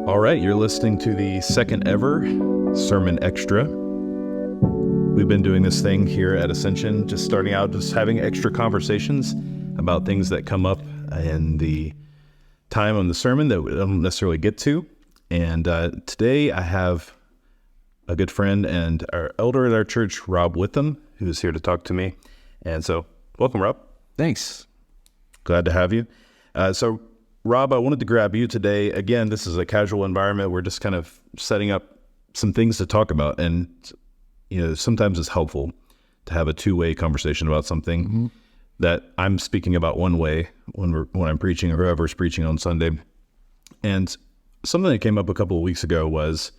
All right, you're listening to the second ever Sermon Extra. We've been doing this thing here at Ascension, just starting out, just having extra conversations about things that come up in the time on the sermon that we don't necessarily get to. And today I have a good friend and our elder at our church, Rob Witham, who's here to talk to me. And so, welcome, Rob. Thanks. Glad to have you. So, Rob, I wanted to grab you today. Again, this is a casual environment. We're just kind of setting up some things to talk about. And, you know, sometimes it's helpful to have a two-way conversation about something that I'm speaking about one way when I'm preaching or whoever's preaching on Sunday. And something that came up a couple of weeks ago was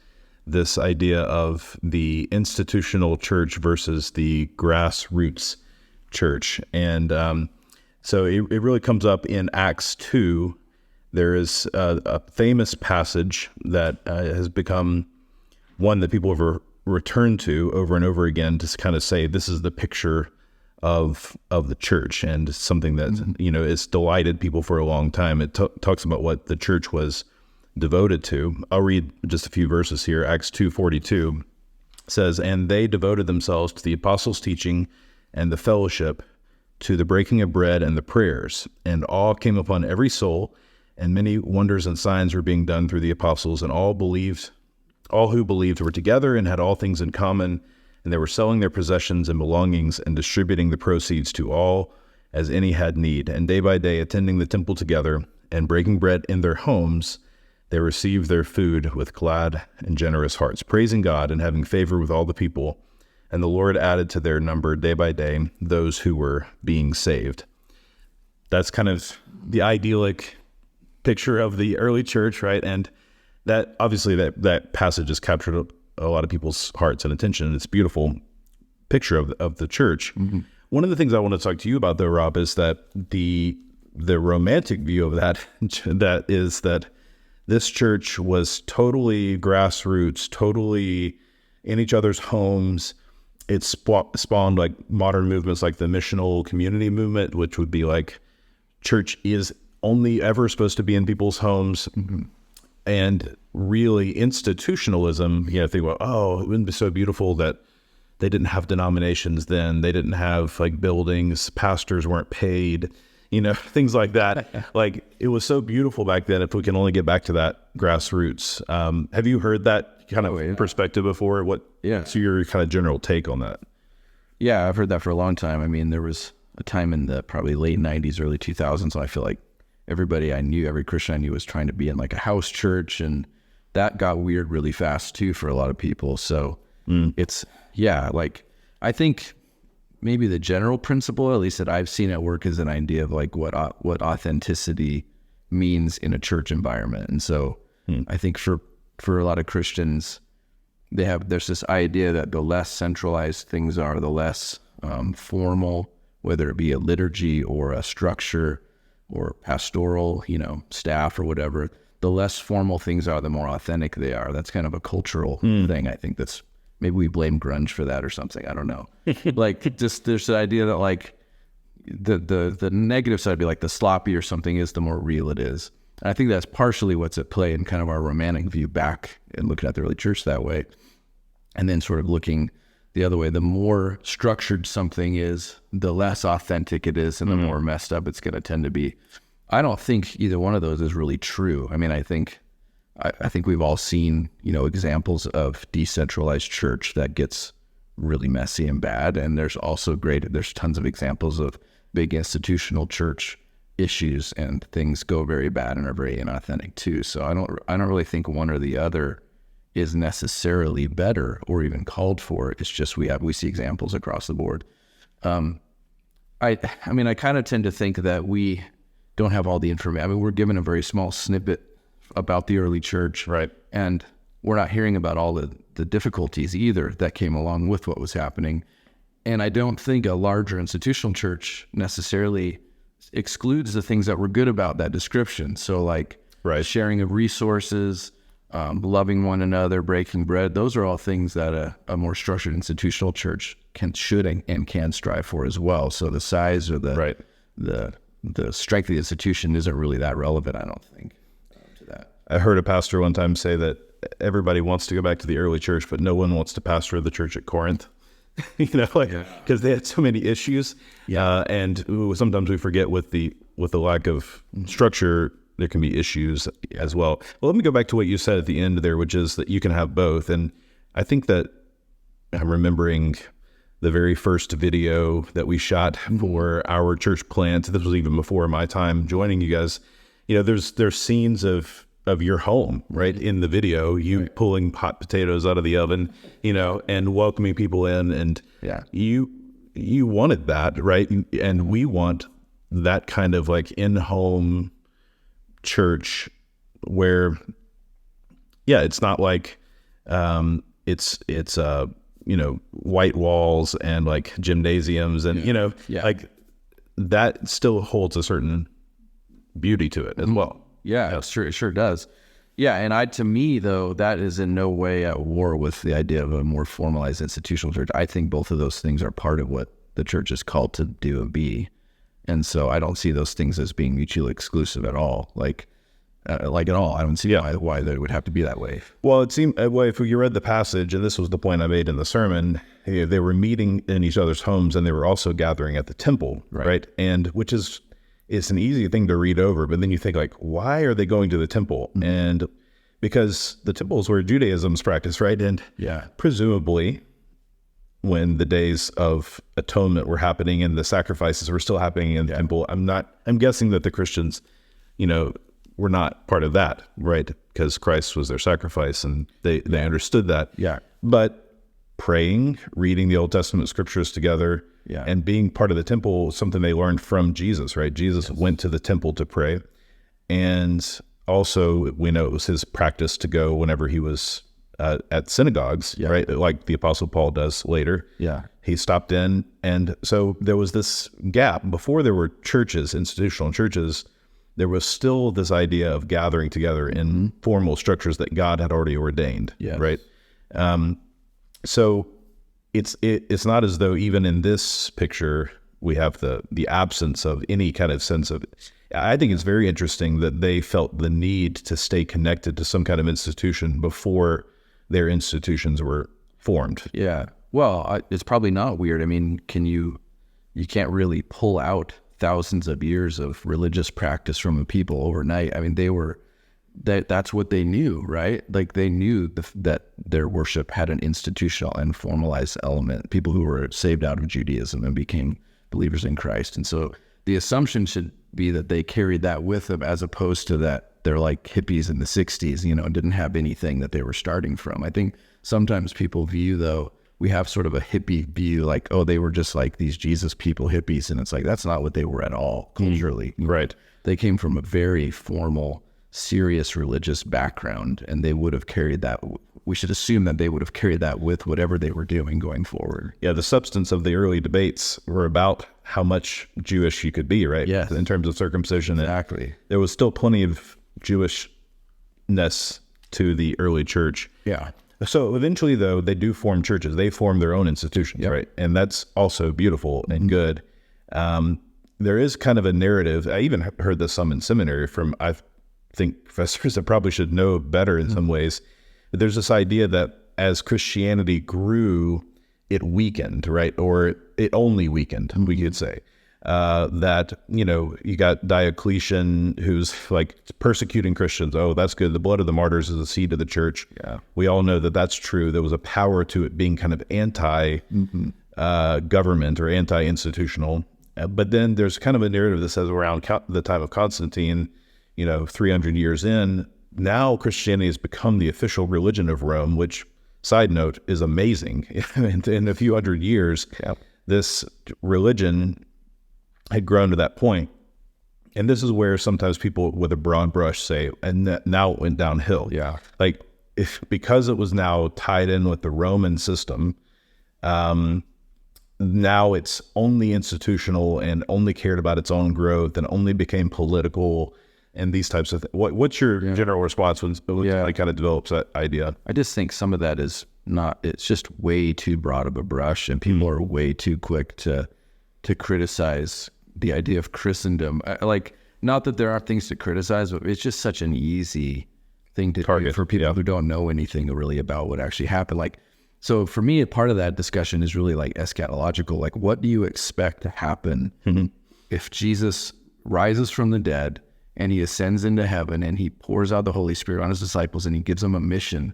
this idea of the institutional church versus the grassroots church. And so it really comes up in Acts 2. There is a famous passage that has become one that people have returned to over and over again to kind of say this is the picture of the church, and something that you know has delighted people for a long time. It talks about what the church was devoted to. I'll read just a few verses here. Acts 2:42 says, "And they devoted themselves to the apostles' teaching and the fellowship, to the breaking of bread and the prayers, and awe came upon every soul. And many wonders and signs were being done through the apostles, and all who believed were together and had all things in common, and they were selling their possessions and belongings and distributing the proceeds to all as any had need. And day by day, attending the temple together and breaking bread in their homes, they received their food with glad and generous hearts, praising God and having favor with all the people. And the Lord added to their number day by day those who were being saved." That's kind of the idyllic picture of the early church, right? And that obviously that passage has captured a lot of people's hearts and attention. It's a beautiful picture of the church. One of the things I want to talk to you about, though, Rob, is that the romantic view of that is that this church was totally grassroots, totally in each other's homes. It spawned like modern movements like the missional community movement, which would be like church is only ever supposed to be in people's homes. And really institutionalism, you know, think about, oh, it wouldn't be so beautiful that they didn't have denominations then. They didn't have like buildings, pastors weren't paid, you know, things like that. Like it was so beautiful back then if we can only get back to that grassroots. Have you heard that kind of perspective before? What's your kind of general take on that? Yeah, I've heard that for a long time. I mean, there was a time in the probably late 90s, early 2000s, I feel like everybody I knew, every Christian I knew was trying to be in like a house church, and that got weird really fast too for a lot of people. So it's, like I think maybe the general principle, at least that I've seen at work, is an idea of like what authenticity means in a church environment. And so I think for a lot of Christians, there's this idea that the less centralized things are, the less formal, whether it be a liturgy or a structure or pastoral, staff or whatever, the less formal things are, the more authentic they are. That's kind of a cultural thing. I think that's, maybe we blame grunge for that or something. I don't know. Like just there's the idea that like the negative side would be like the sloppy or something is, the more real it is. And I think that's partially what's at play in kind of our romantic view back and looking at the early church that way. And then sort of looking the other way, the more structured something is, the less authentic it is, and the more messed up it's going to tend to be. I don't think either one of those is really true. I mean, I think we've all seen, examples of decentralized church that gets really messy and bad. And there's also there's tons of examples of big institutional church issues and things go very bad and are very inauthentic too. So I don't really think one or the other is necessarily better or even called for. It's just we see examples across the board. I kind of tend to think that we don't have all the information. I mean, we're given a very small snippet about the early church, right? And we're not hearing about all the difficulties either that came along with what was happening. And I don't think a larger institutional church necessarily excludes the things that were good about that description. So like sharing of resources, loving one another, breaking bread, those are all things that a more structured institutional church should and can strive for as well. So the size or the strength of the institution isn't really that relevant, I don't think, to that. I heard a pastor one time say that everybody wants to go back to the early church, but no one wants to pastor the church at Corinth. Because they had so many issues. And sometimes we forget with the lack of structure, there can be issues as well. Well, let me go back to what you said at the end there, which is that you can have both. And I think that I'm remembering the very first video that we shot for our church plant. This was even before my time joining you guys. There's scenes of your home, right? In the video, you pulling hot potatoes out of the oven, and welcoming people in, and you wanted that, right? And we want that kind of like in-home church where, it's not like, it's white walls and like gymnasiums and, like that still holds a certain beauty to it as well. Yeah, it sure does. Yeah, and to me though, that is in no way at war with the idea of a more formalized institutional church. I think both of those things are part of what the church is called to do and be, and so I don't see those things as being mutually exclusive at all. Like at all, I don't see why they would have to be that way. Well, it seemed if you read the passage, and this was the point I made in the sermon, they were meeting in each other's homes, and they were also gathering at the temple, right? And which is. It's an easy thing to read over, but then you think like, why are they going to the temple? And because the temple is where Judaism's practiced, right? And presumably when the days of atonement were happening and the sacrifices were still happening in the temple, I'm guessing that the Christians, were not part of that, right? Because Christ was their sacrifice and they understood that. Yeah. But praying, reading the Old Testament scriptures together, and being part of the temple, something they learned from Jesus, right? Jesus went to the temple to pray. And also, we know it was his practice to go whenever he was at synagogues, right? Like the Apostle Paul does later. Yeah. He stopped in. And so there was this gap. Before there were churches, institutional churches, there was still this idea of gathering together in formal structures that God had already ordained, right? So it's not as though even in this picture we have the absence of any kind of sense of it. I think it's very interesting that they felt the need to stay connected to some kind of institution before their institutions were formed. Yeah. Well, it's probably not weird. I mean, you can't really pull out thousands of years of religious practice from a people overnight. I mean, that's what they knew, right? Like they knew that their worship had an institutional and formalized element, people who were saved out of Judaism and became believers in Christ. And so the assumption should be that they carried that with them, as opposed to that they're like hippies in the 60s, didn't have anything that they were starting from. I think sometimes people view, though, we have sort of a hippie view, like, oh, they were just like these Jesus people hippies. And it's like, that's not what they were at all culturally. Right. They came from a very formal, serious religious background, and they would have carried that. We should assume that they would have carried that with whatever they were doing going forward. Yeah, the substance of the early debates were about how much Jewish you could be, right? Yes. In terms of circumcision. Exactly. There was still plenty of Jewishness to the early church. Yeah. So eventually, though, they do form churches. They form their own institutions, right? And that's also beautiful and good. There is kind of a narrative. I even heard this some in seminary from, I think, professors that probably should know better in some ways. But there's this idea that as Christianity grew, it weakened, right? Or it only weakened, we could say. That, you got Diocletian, who's like persecuting Christians. Oh, that's good. The blood of the martyrs is the seed of the church. Yeah. We all know that that's true. There was a power to it being kind of anti-government or anti-institutional. But then there's kind of a narrative that says around the time of Constantine, 300 years in, now Christianity has become the official religion of Rome, which, side note, is amazing. In a few hundred years, this religion had grown to that point. And this is where sometimes people with a broad brush say, and now it went downhill. Yeah. Like, because it was now tied in with the Roman system, now it's only institutional and only cared about its own growth and only became political and these types of things. What's your general response when it kind of develops that idea? I just think some of that is it's just way too broad of a brush, and people are way too quick to criticize the idea of Christendom. Like, not that there aren't things to criticize, but it's just such an easy thing to do Target, for people yeah. who don't know anything really about what actually happened. Like, so for me, a part of that discussion is really like eschatological. Like, what do you expect to happen if Jesus rises from the dead and he ascends into heaven and he pours out the Holy Spirit on his disciples and he gives them a mission?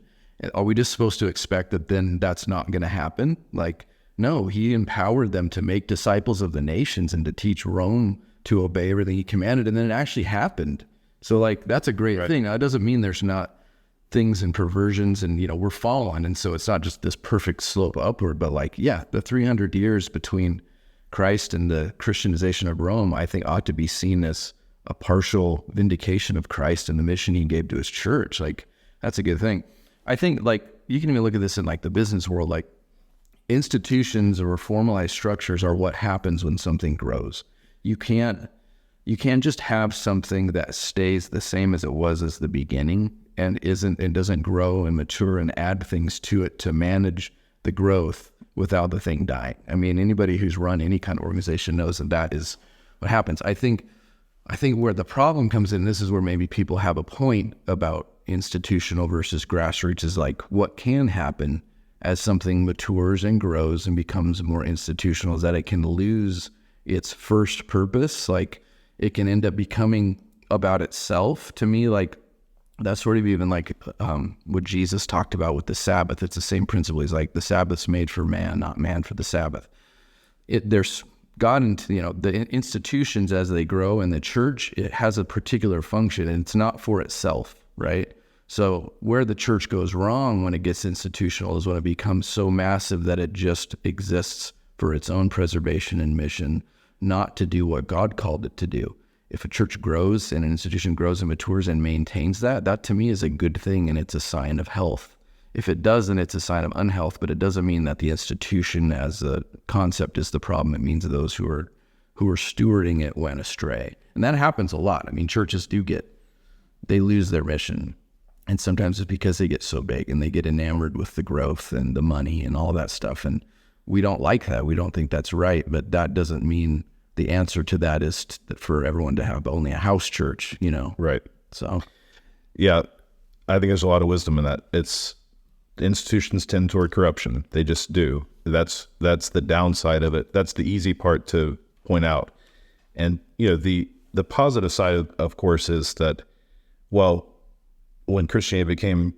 Are we just supposed to expect that then that's not going to happen? Like, no, he empowered them to make disciples of the nations and to teach Rome to obey everything he commanded. And then it actually happened. So like, that's a great thing. Now, it doesn't mean there's not things and perversions and, we're fallen. And so it's not just this perfect slope upward, but like, yeah, the 300 years between Christ and the Christianization of Rome, I think ought to be seen as a partial vindication of Christ and the mission he gave to his church. Like, that's a good thing. I think like, you can even look at this in like the business world, like institutions or formalized structures are what happens when something grows. You can't just have something that stays the same as it was as the beginning and doesn't grow and mature and add things to it to manage the growth without the thing dying. I mean, anybody who's run any kind of organization knows that is what happens. I think where the problem comes in, this is where maybe people have a point about institutional versus grassroots, is like what can happen as something matures and grows and becomes more institutional is that it can lose its first purpose. Like, it can end up becoming about itself. To me, like, that's sort of even like what Jesus talked about with the Sabbath. It's the same principle. He's like, the Sabbath's made for man, not man for the Sabbath. There's God into, the institutions as they grow, and the church, it has a particular function, and it's not for itself, right? So where the church goes wrong when it gets institutional is when it becomes so massive that it just exists for its own preservation and mission, not to do what God called it to do. If a church grows and an institution grows and matures and maintains that to me is a good thing, and it's a sign of health. If it doesn't, it's a sign of unhealth, but it doesn't mean that the institution as a concept is the problem. It means those who are stewarding it went astray. And that happens a lot. I mean, churches they lose their mission. And sometimes it's because they get so big and they get enamored with the growth and the money and all that stuff. And we don't like that. We don't think that's right, but that doesn't mean the answer to that is for everyone to have only a house church, Right. So, Yeah, I think there's a lot of wisdom in that. Institutions tend toward corruption. They just do. That's the downside of it. That's the easy part to point out. And, the positive side, of course, is that, well, when Christianity became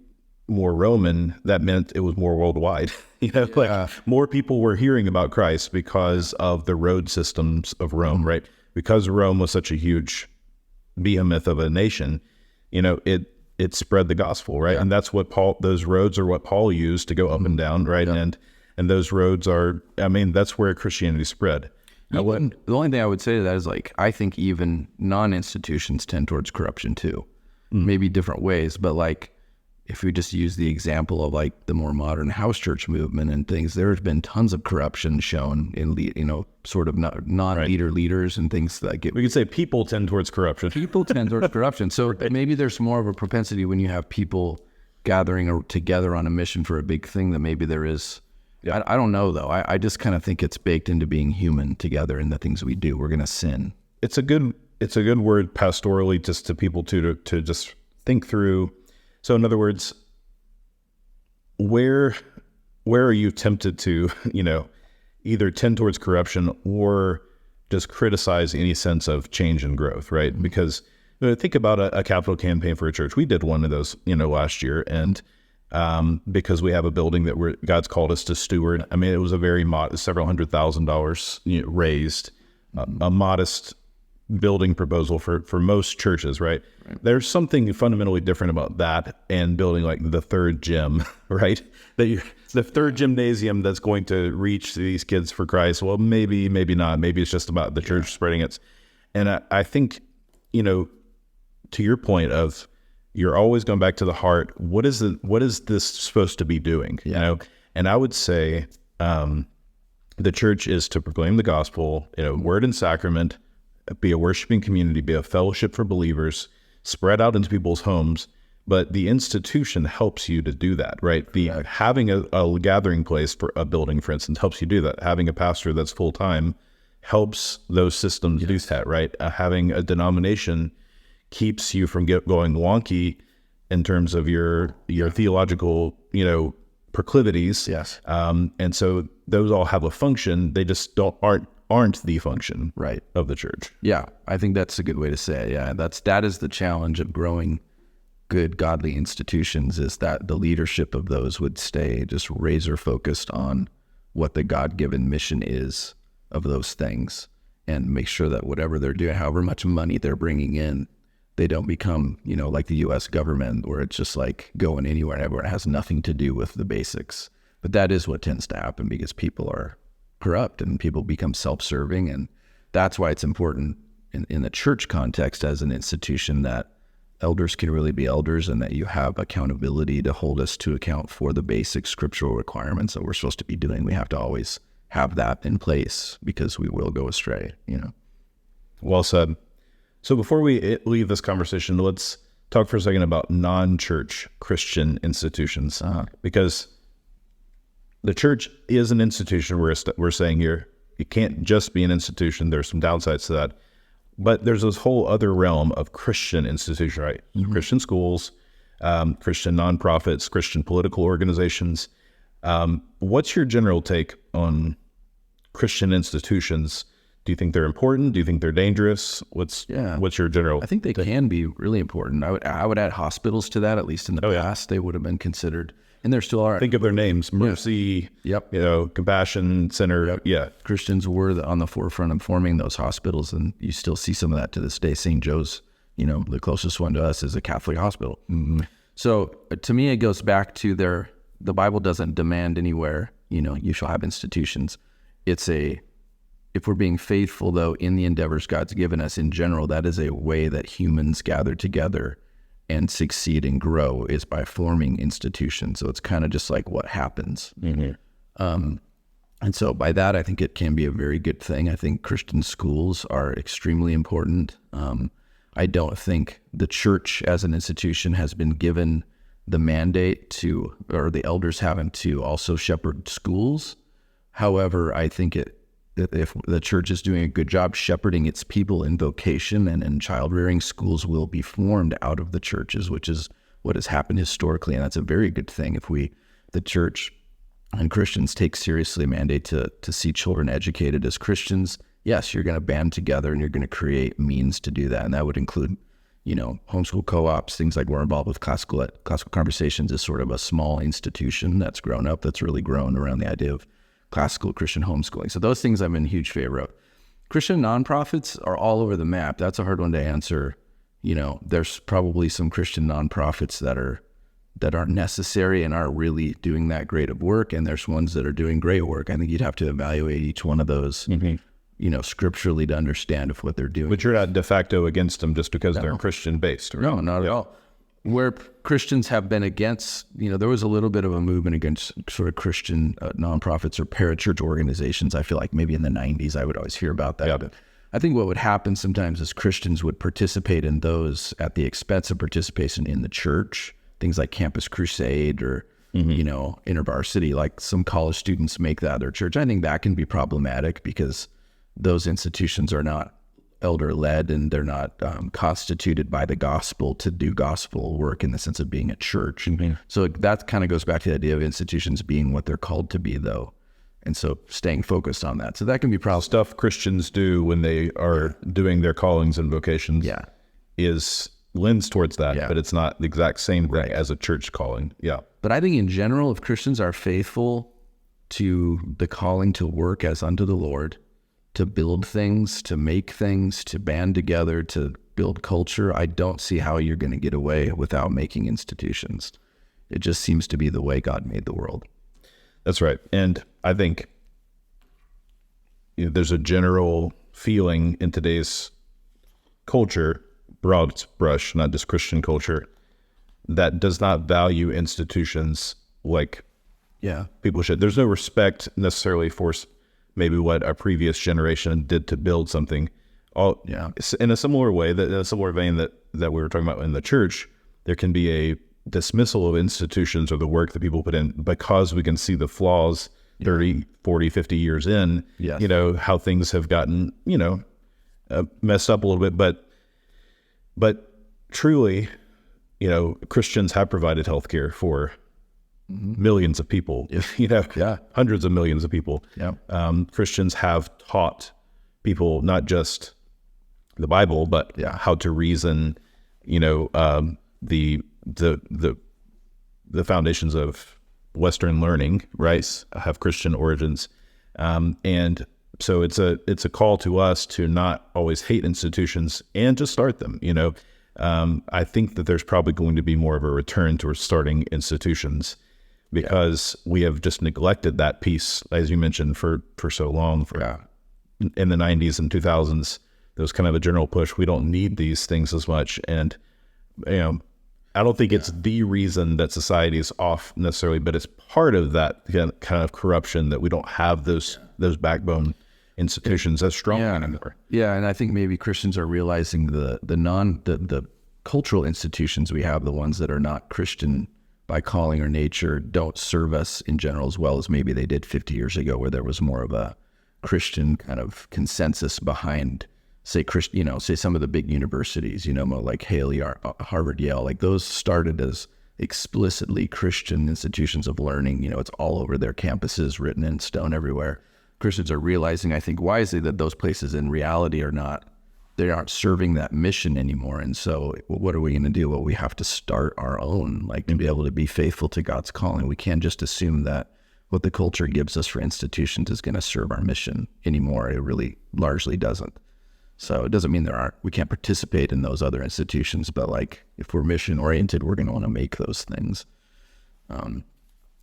more Roman, that meant it was more worldwide. Like more people were hearing about Christ because of the road systems of Rome, right? Because Rome was such a huge behemoth of a nation, it spread the gospel, right? Yeah. And that's what those roads are what Paul used to go up and down, right? Yeah. And those roads that's where Christianity spread. The only thing I would say to that is, like, I think even non-institutions tend towards corruption too. Maybe different ways, but like, if we just use the example of like the more modern house church movement and things, there's been tons of corruption shown in, sort of non-leader leaders and things that we could say people tend towards corruption. People tend towards corruption. So maybe there's more of a propensity when you have people gathering together on a mission for a big thing that maybe there is. Yeah. I don't know though. I just kind of think it's baked into being human together in the things we do. We're going to sin. It's a good word pastorally, just to people to just think through. So in other words, where are you tempted to, either tend towards corruption or just criticize any sense of change and growth, right? Mm-hmm. Because think about a capital campaign for a church. We did one of those, last year, and because we have a building that God's called us to steward. I mean, it was a very modest, several $100,000 raised, a modest building proposal for most churches, right? There's something fundamentally different about that and building like the third gym, right? The third gymnasium that's going to reach these kids for Christ. Well, maybe not. Maybe it's just about the church spreading it. And I think, to your point of, you're always going back to the heart. What is this supposed to be doing? Yeah. And I would say the church is to proclaim the gospel, word and sacrament, be a worshiping community, be a fellowship for believers, spread out into people's homes. But the institution helps you to do that, right? Having a gathering place for a building, for instance, helps you do that. Having a pastor that's full-time helps those systems do that, right? Having a denomination keeps you from going wonky in terms of your theological, proclivities. Yes. And so those all have a function. They just aren't the function Right. of the church. Yeah, I think that's a good way to say it. Yeah, that is the challenge of growing good, godly institutions, is that the leadership of those would stay just razor focused on what the God-given mission is of those things, and make sure that whatever they're doing, however much money they're bringing in, they don't become, like the U.S. government, where it's just like going anywhere and everywhere. It has nothing to do with the basics. But that is what tends to happen, because people are corrupt and people become self-serving. And that's why it's important in the church context as an institution that elders can really be elders, and that you have accountability to hold us to account for the basic scriptural requirements that we're supposed to be doing. We have to always have that in place, because we will go astray, Well said. So before we leave this conversation, let's talk for a second about non-church Christian institutions, because the church is an institution. We're saying here, it can't just be an institution. There's some downsides to that. But there's this whole other realm of Christian institution, right? Mm-hmm. Christian schools, Christian nonprofits, Christian political organizations. What's your general take on Christian institutions? Do you think they're important? Do you think they're dangerous? What's your general? I think they can be really important. I would add hospitals to that. At least in the past, they would have been considered, and there still are. Think of their names: Mercy, Compassion Center. Yep. Yeah, Christians were on the forefront of forming those hospitals, and you still see some of that to this day. St. Joe's, the closest one to us is a Catholic hospital. Mm-hmm. So to me, it goes back to the Bible doesn't demand anywhere, you shall have institutions. If we're being faithful, though, in the endeavors God's given us in general, that is a way that humans gather together and succeed and grow, is by forming institutions. So it's kind of just like what happens. Mm-hmm. And so by that, I think it can be a very good thing. I think Christian schools are extremely important. I don't think the church as an institution has been given the mandate or the elders haven't, to also shepherd schools. However, I think if the church is doing a good job shepherding its people in vocation and child rearing, schools will be formed out of the churches, which is what has happened historically. And that's a very good thing. If the church and Christians take seriously a mandate to see children educated as Christians, yes, you're going to band together and you're going to create means to do that. And that would include, homeschool co-ops, things like we're involved with Classical Conversations is sort of a small institution that's grown up, that's really grown around the idea of classical Christian homeschooling. So those things I'm in huge favor of. Christian nonprofits are all over the map. That's a hard one to answer. There's probably some Christian nonprofits that aren't necessary and aren't really doing that great of work, and there's ones that are doing great work. I think you'd have to evaluate each one of those, scripturally, to understand if what they're doing. But you're not de facto against them just because they're Christian based, right? No, not at all. Where Christians have been against, there was a little bit of a movement against sort of Christian nonprofits or parachurch organizations. I feel like maybe in the 90s, I would always hear about that. Yeah. But I think what would happen sometimes is Christians would participate in those at the expense of participation in the church. Things like Campus Crusade or, InterVarsity, like some college students make that their church. I think that can be problematic, because those institutions are not elder-led, and they're not constituted by the gospel to do gospel work in the sense of being a church. Mm-hmm. So that kind of goes back to the idea of institutions being what they're called to be, though. And so staying focused on that. So that can be probably stuff Christians do when they are doing their callings and vocations lends towards that, but it's not the exact same thing as a church calling. Yeah. But I think in general, if Christians are faithful to the calling to work as unto the Lord, to build things, to make things, to band together, to build culture, I don't see how you're going to get away without making institutions. It just seems to be the way God made the world. That's right. And I think there's a general feeling in today's culture, broad brush, not just Christian culture, that does not value institutions like people should. There's no respect necessarily for maybe what our previous generation did to build something. In a similar way, in a similar vein that we were talking about in the church, there can be a dismissal of institutions or the work that people put in because we can see the flaws 30, 40, 50 years in, how things have gotten, messed up a little bit. But truly, Christians have provided healthcare for millions of people, Yeah. hundreds of millions of people. Yeah. Christians have taught people not just the Bible, but how to reason, the foundations of Western learning, right? Have Christian origins. And so it's a call to us to not always hate institutions and to start them. I think that there's probably going to be more of a return towards starting institutions because we have just neglected that piece, as you mentioned, for so long. In the 90s and 2000s, there was kind of a general push. We don't need these things as much. And, I don't think it's the reason that society is off necessarily, but it's part of that kind of corruption that we don't have those backbone institutions as strong anymore. Yeah, and I think maybe Christians are realizing the cultural institutions we have, the ones that are not Christian by calling or nature, don't serve us in general as well as maybe they did 50 years ago, where there was more of a Christian kind of consensus behind, say some of the big universities, like Haley, Harvard, Yale, like those started as explicitly Christian institutions of learning. It's all over their campuses, written in stone everywhere. Christians are realizing, I think wisely, that those places in reality they aren't serving that mission anymore. And so what are we going to do? Well, we have to start our own, to be able to be faithful to God's calling. We can't just assume that what the culture gives us for institutions is going to serve our mission anymore. It really largely doesn't. So it doesn't mean we can't participate in those other institutions, but if we're mission oriented, we're going to want to make those things. And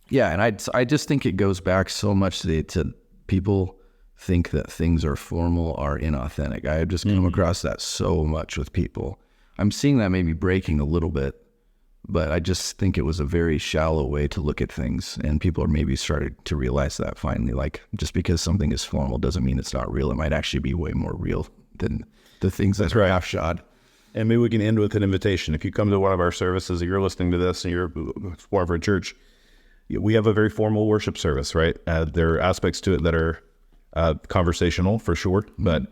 I just think it goes back so much to people think that things are formal are inauthentic. I have just come across that so much with people. I'm seeing that maybe breaking a little bit, but I just think it was a very shallow way to look at things. And people are maybe starting to realize that finally, just because something is formal doesn't mean it's not real. It might actually be way more real than the things that are half-shod. And maybe we can end with an invitation. If you come to one of our services, and you're listening to this and you're part of our church, we have a very formal worship service, right? There are aspects to it that are conversational for sure, but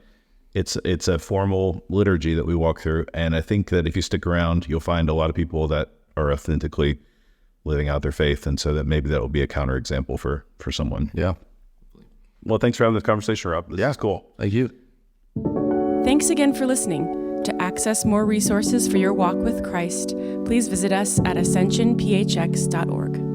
it's a formal liturgy that we walk through. And I think that if you stick around, you'll find a lot of people that are authentically living out their faith. And so that maybe that'll be a counterexample for someone. Yeah. Well, thanks for having this conversation, Rob. This is cool. Thank you. Thanks again for listening. To access more resources for your walk with Christ, please visit us at ascensionphx.org.